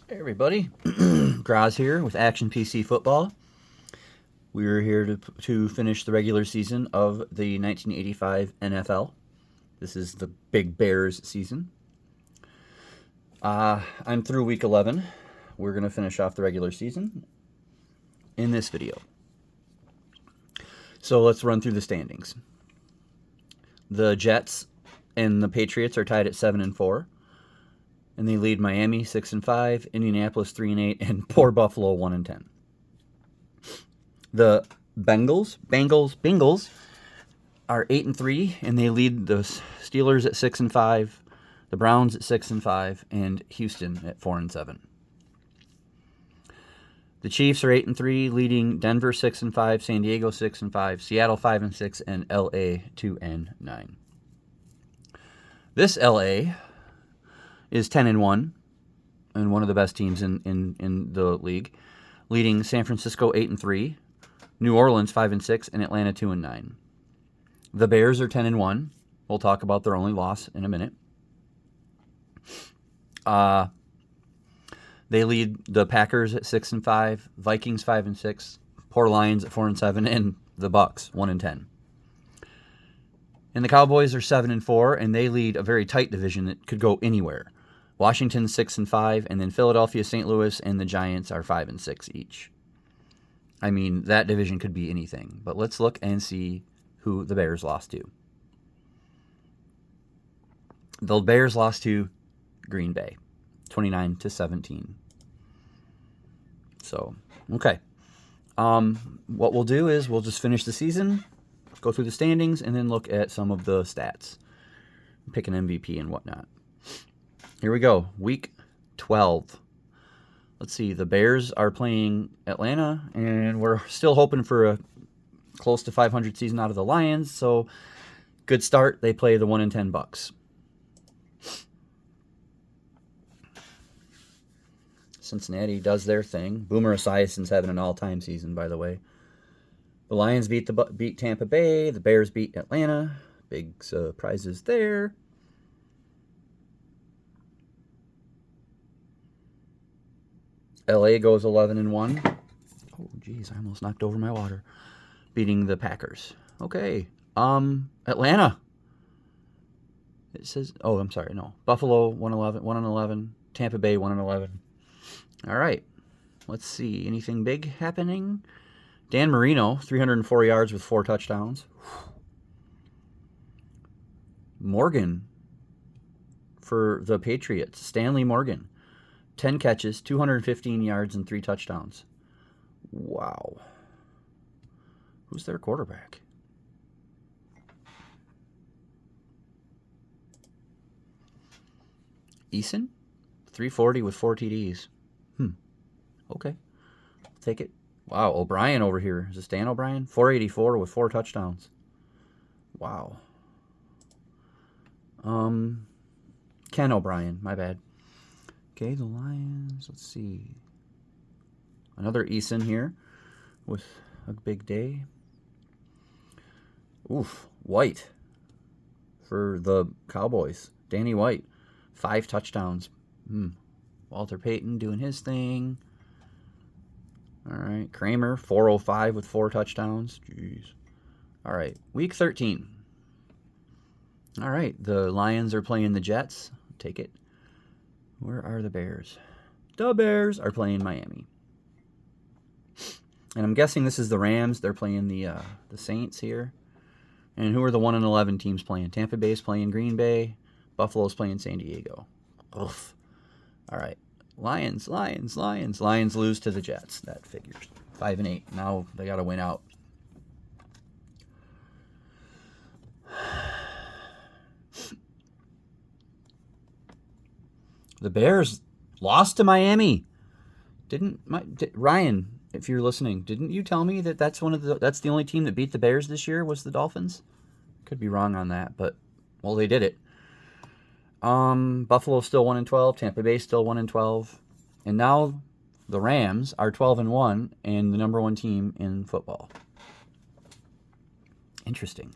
Hey everybody, Graz here with Action PC Football. We're here to finish the regular season of the 1985 NFL. This is the Big Bears season. I'm through week 11. We're going to finish off the regular season in this video. So let's run through the standings. The Jets and the Patriots are tied at 7-4. And they lead Miami 6-5, Indianapolis 3-8, and poor Buffalo 1-10. The Bengals are 8-3, and they lead the Steelers at 6-5, the Browns at 6-5, and Houston at 4-7. The Chiefs are 8-3, leading Denver 6-5, San Diego 6-5, Seattle 5-6, and LA 2-9. This LA is 10-1 and one of the best teams in the league, leading San Francisco 8-3, New Orleans 5-6, and Atlanta 2-9. The Bears are 10-1. We'll talk about their only loss in a minute. They lead the Packers at 6-5, Vikings 5-6, poor Lions at 4-7, and the Bucks 1-10. And the Cowboys are 7-4, and they lead a very tight division that could go anywhere. Washington 6-5, and then Philadelphia, St. Louis, and the Giants are 5-6 each. I mean, that division could be anything. But let's look and see who the Bears lost to. The Bears lost to Green Bay, 29-17. So, okay. What we'll do is we'll just finish the season, go through the standings, and then look at some of the stats, pick an MVP and whatnot. Here we go. Week 12. Let's see. The Bears are playing Atlanta, and we're still hoping for a close to 500 season out of the Lions. So, good start. They play the 1-10 Bucks. Cincinnati does their thing. Boomer Esiason's having an all-time season, by the way. The Lions beat Tampa Bay. The Bears beat Atlanta. Big surprises there. LA goes 11-1. Oh, geez, I almost knocked over my water. Beating the Packers. Okay. Atlanta. It says, oh, I'm sorry, no. Buffalo 1-11. Tampa Bay 1-11. All right. Let's see. Anything big happening? Dan Marino, 304 yards with 4 touchdowns. Morgan for the Patriots. Stanley Morgan. 10 catches, 215 yards, and 3 touchdowns. Wow. Who's their quarterback? Eason? 340 with 4 TDs. Okay. I'll take it. Wow, O'Brien over here. Is this Dan O'Brien? 484 with 4 touchdowns. Wow. Ken O'Brien, my bad. Okay, the Lions, let's see. Another Eason here with a big day. Oof, White for the Cowboys. Danny White, 5 touchdowns. Walter Payton doing his thing. All right, Kramer, 405 with 4 touchdowns. Jeez. All right, week 13. All right, the Lions are playing the Jets. Take it. Where are the Bears? The Bears are playing Miami. And I'm guessing this is the Rams. They're playing the Saints here. And who are the 1-11 teams playing? Tampa Bay's playing Green Bay. Buffalo's playing San Diego. Oof. All right. Lions lose to the Jets. That figures. 5-8. Now they got to win out. The Bears lost to Miami. Ryan, if you're listening, didn't you tell me that that's the only team that beat the Bears this year was the Dolphins? Could be wrong on that, but well, they did it. Buffalo's still 1-12. Tampa Bay still 1-12, and now the Rams are 12-1 and the number 1 team in football. Interesting.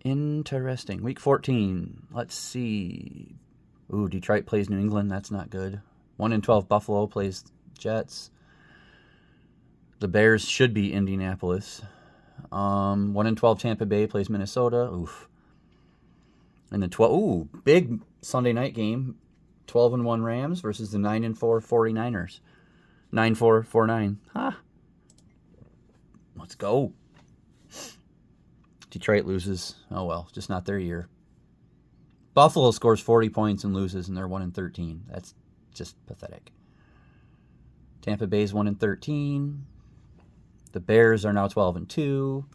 Week 14. Let's see. Ooh, Detroit plays New England. That's not good. 1-12 Buffalo plays Jets. The Bears should be Indianapolis. 1-12 Tampa Bay plays Minnesota. Oof. And the big Sunday night game. 12-1 Rams versus the 9-4 49ers. 9-4-4-9. Ha. Let's go. Detroit loses. Oh well, just not their year. Buffalo scores 40 points and loses, and they're 1-13. That's just pathetic. Tampa Bay's 1-13. The Bears are now 12-2.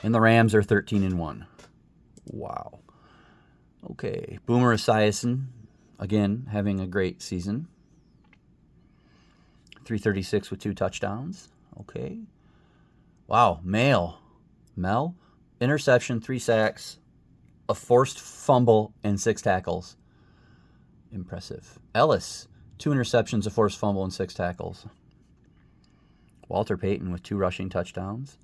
And the Rams are 13-1. Wow. Okay. Boomer Esiason, again, having a great season. 336 with 2 touchdowns. Okay. Wow. Mel. Interception, 3 sacks, a forced fumble, and 6 tackles. Impressive. Ellis, 2 interceptions, a forced fumble, and 6 tackles. Walter Payton with 2 rushing touchdowns.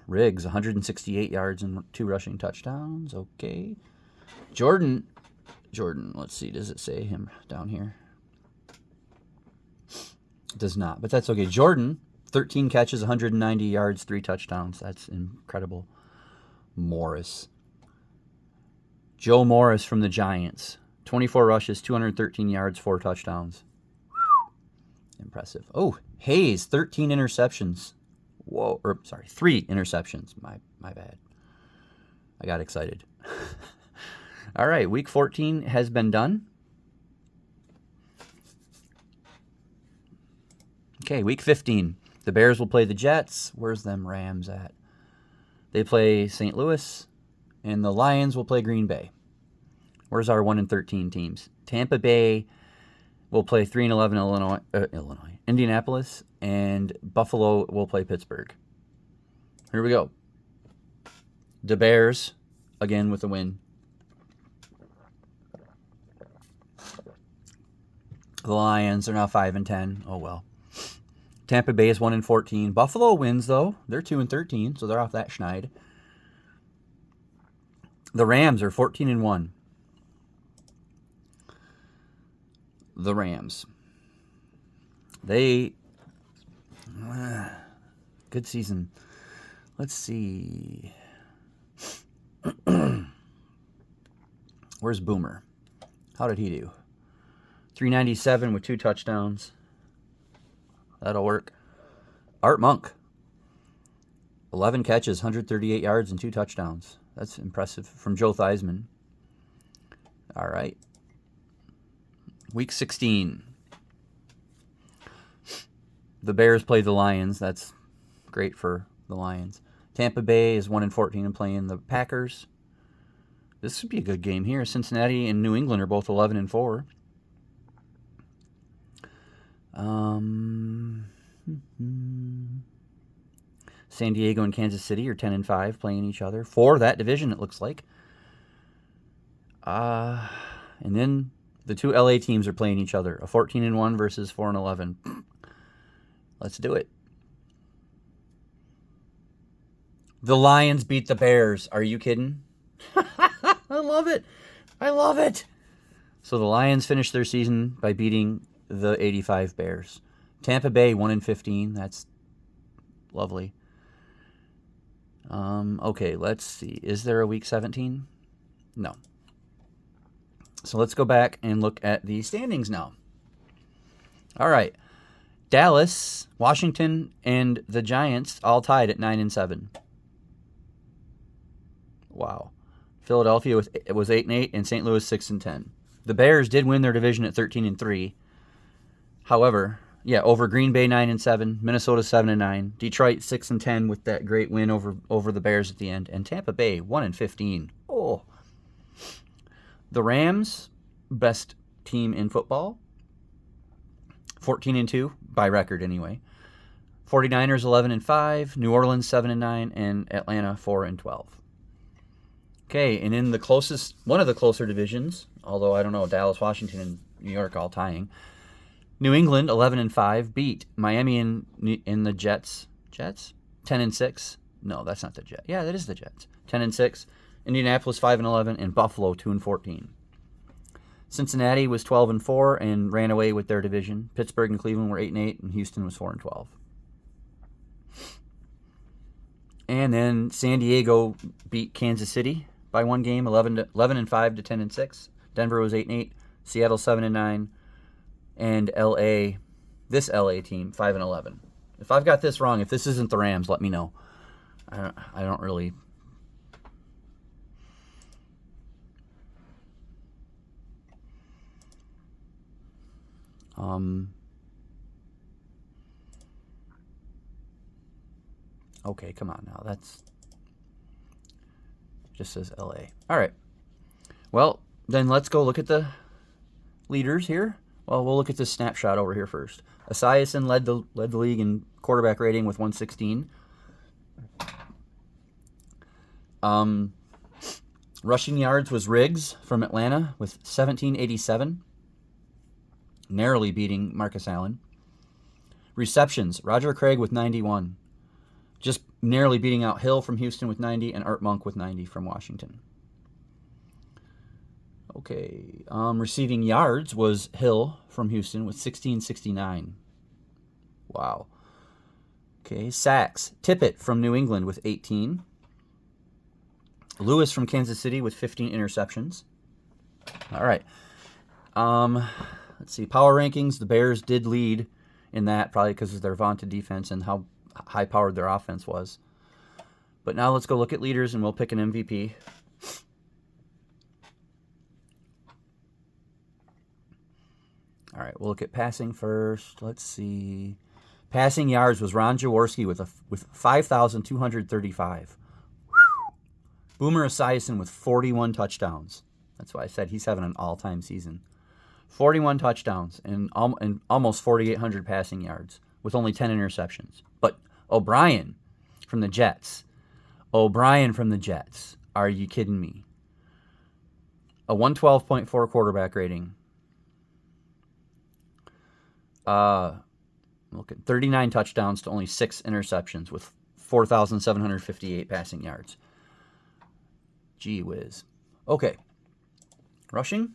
Riggs, 168 yards and 2 rushing touchdowns. Okay. Jordan, let's see, does it say him down here? It does not, but that's okay. Jordan, 13 catches, 190 yards, 3 touchdowns. That's incredible. Morris. Joe Morris from the Giants. 24 rushes, 213 yards, 4 touchdowns. Impressive. Oh, Hayes, 13 interceptions. Whoa, 3 interceptions. My bad. I got excited. All right, week 14 has been done. Okay, week 15. The Bears will play the Jets. Where's them Rams at? They play St. Louis, and the Lions will play Green Bay. Where's our 1-13 teams? Tampa Bay will play 3-11 Illinois. Indianapolis, and Buffalo will play Pittsburgh. Here we go. The Bears, again with a win. The Lions are now 5-10. Oh, well. Tampa Bay is 1-14. Buffalo wins, though. They're 2-13, so they're off that schneid. The Rams are 14-1. The Rams. They... good season. Let's see. Where's Boomer? How did he do? 397 with 2 touchdowns. That'll work. Art Monk. 11 catches, 138 yards, and 2 touchdowns. That's impressive from Joe Theismann. All right. Week 16. The Bears play the Lions. That's great for the Lions. Tampa Bay is 1-14 and playing the Packers. This would be a good game here. Cincinnati and New England are both 11-4. San Diego and Kansas City are 10-5 playing each other for that division, it looks like. And then the 2 LA teams are playing each other. A 14-1 versus 4-11. Let's do it. The Lions beat the Bears. Are you kidding? I love it. I love it. So the Lions finished their season by beating the 85 Bears. Tampa Bay 1-15. That's lovely. Okay, let's see. Is there a week 17? No. So let's go back and look at the standings now. All right. Dallas, Washington, and the Giants all tied at 9-7. Wow. Philadelphia was 8-8, and St. Louis 6-10. The Bears did win their division at 13-3. However, over Green Bay 9-7, Minnesota 7-9, Detroit 6-10 with that great win over the Bears at the end, and Tampa Bay 1-15. Oh. The Rams, best team in football, 14-2 by record anyway. 49ers 11-5, New Orleans 7-9, and Atlanta 4-12. Okay, and in one of the closer divisions, although I don't know, Dallas, Washington, and New York all tying. New England 11-5 beat Miami in the Jets. 10-6. No, that's not the Jets. Yeah, that is the Jets. 10-6. Indianapolis 5-11, and Buffalo 2-14. Cincinnati was 12-4 and ran away with their division. Pittsburgh and Cleveland were 8-8, and Houston was 4-12. And then San Diego beat Kansas City by one game, 11-5 to 10-6. Denver was 8-8, Seattle 7-9, and LA, this LA team 5-11. If I've got this wrong, if this isn't the Rams, let me know. I don't really. Okay, come on now. That's just says LA. All right. Well, then let's go look at the leaders here. Well, we'll look at this snapshot over here first. Esiason led the league in quarterback rating with 116. Rushing yards was Riggs from Atlanta with 1787, narrowly beating Marcus Allen. Receptions, Roger Craig with 91, just narrowly beating out Hill from Houston with 90 and Art Monk with 90 from Washington. Okay, receiving yards was Hill from Houston with 1669. Wow. Okay, sacks, Tippett from New England with 18. Lewis from Kansas City with 15 interceptions. All right. Let's see. Power rankings. The Bears did lead in that, probably because of their vaunted defense and how high-powered their offense was. But now let's go look at leaders, and we'll pick an MVP. All right, we'll look at passing first. Let's see. Passing yards was Ron Jaworski with 5,235. Boomer Esiason with 41 touchdowns. That's why I said he's having an all-time season. 41 touchdowns and almost 4,800 passing yards with only 10 interceptions. But O'Brien from the Jets. Are you kidding me? A 112.4 quarterback rating. Look at 39 touchdowns to only 6 interceptions with 4,758 passing yards. Gee whiz. Okay. Rushing.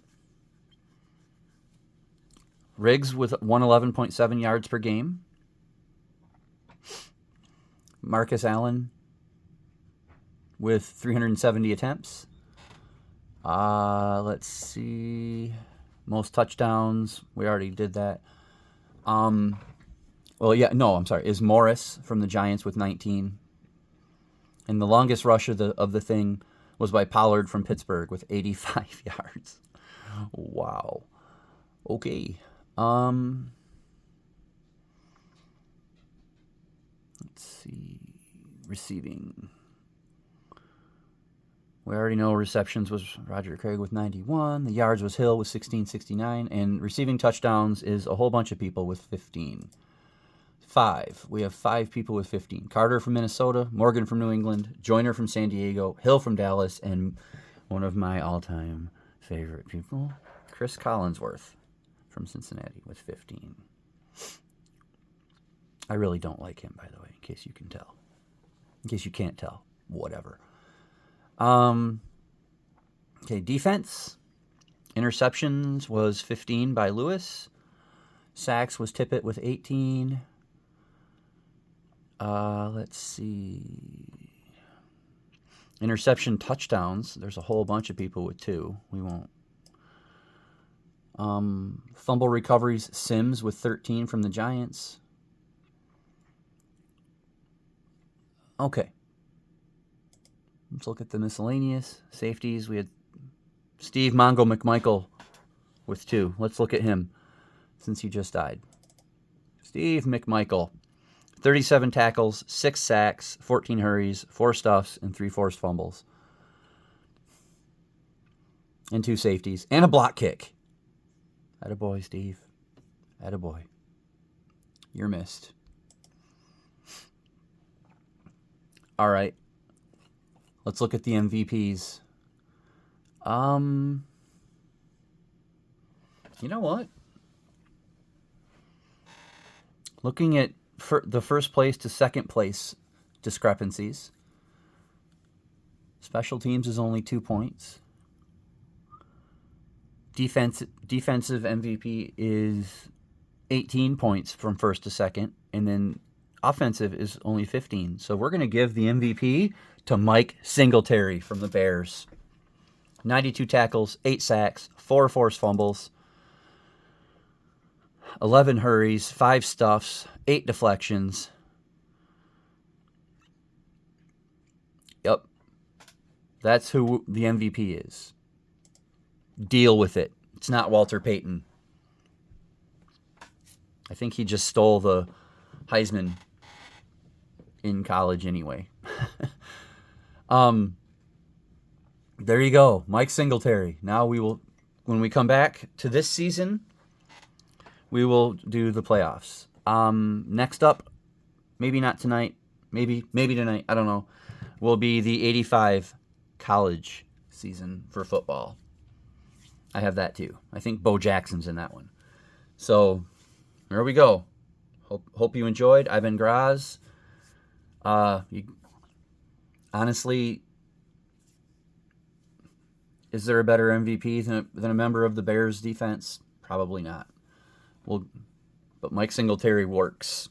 Riggs with 111.7 yards per game. Marcus Allen with 370 attempts. Let's see. Most touchdowns. We already did that. Is Morris from the Giants with 19. And the longest rush of the thing was by Pollard from Pittsburgh with 85 yards. Wow. Okay. Let's see. Receiving. We already know receptions was Roger Craig with 91. The yards was Hill with 1669. And receiving touchdowns is a whole bunch of people with 15. 5. We have 5 people with 15. Carter from Minnesota, Morgan from New England, Joyner from San Diego, Hill from Dallas, and one of my all-time favorite people, Chris Collinsworth from Cincinnati with 15. I really don't like him, by the way, in case you can tell. In case you can't tell, whatever. Okay, defense. Interceptions was 15 by Lewis. Sacks was Tippett with 18. Let's see. Interception touchdowns. There's a whole bunch of people with 2. We won't. Fumble recoveries. Sims with 13 from the Giants. Okay. Let's look at the miscellaneous safeties. We had Steve Mongo McMichael with 2. Let's look at him since he just died. Steve McMichael. 37 tackles, 6 sacks, 14 hurries, 4 stuffs, and 3 forced fumbles. And 2 safeties. And a block kick. Attaboy, Steve. Attaboy. You're missed. All right. Let's look at the MVPs. You know what? Looking at the first place to second place discrepancies, Special teams is only 2 points. Defensive MVP is 18 points from first to second, and then offensive is only 15. So we're going to give the MVP to Mike Singletary from the Bears. 92 tackles, 8 sacks, 4 forced fumbles, 11 hurries, 5 stuffs, 8 deflections. Yep. That's who the MVP is. Deal with it. It's not Walter Payton. I think he just stole the Heisman in college anyway. There you go, Mike Singletary. Now when we come back to this season, we will do the playoffs. Next up, maybe not tonight, maybe tonight, I don't know, will be the 85 college season for football. I have that too. I think Bo Jackson's in that one. So, there we go. Hope you enjoyed. I've been Graz. Honestly, is there a better MVP than a member of the Bears defense? Probably not. But Mike Singletary works.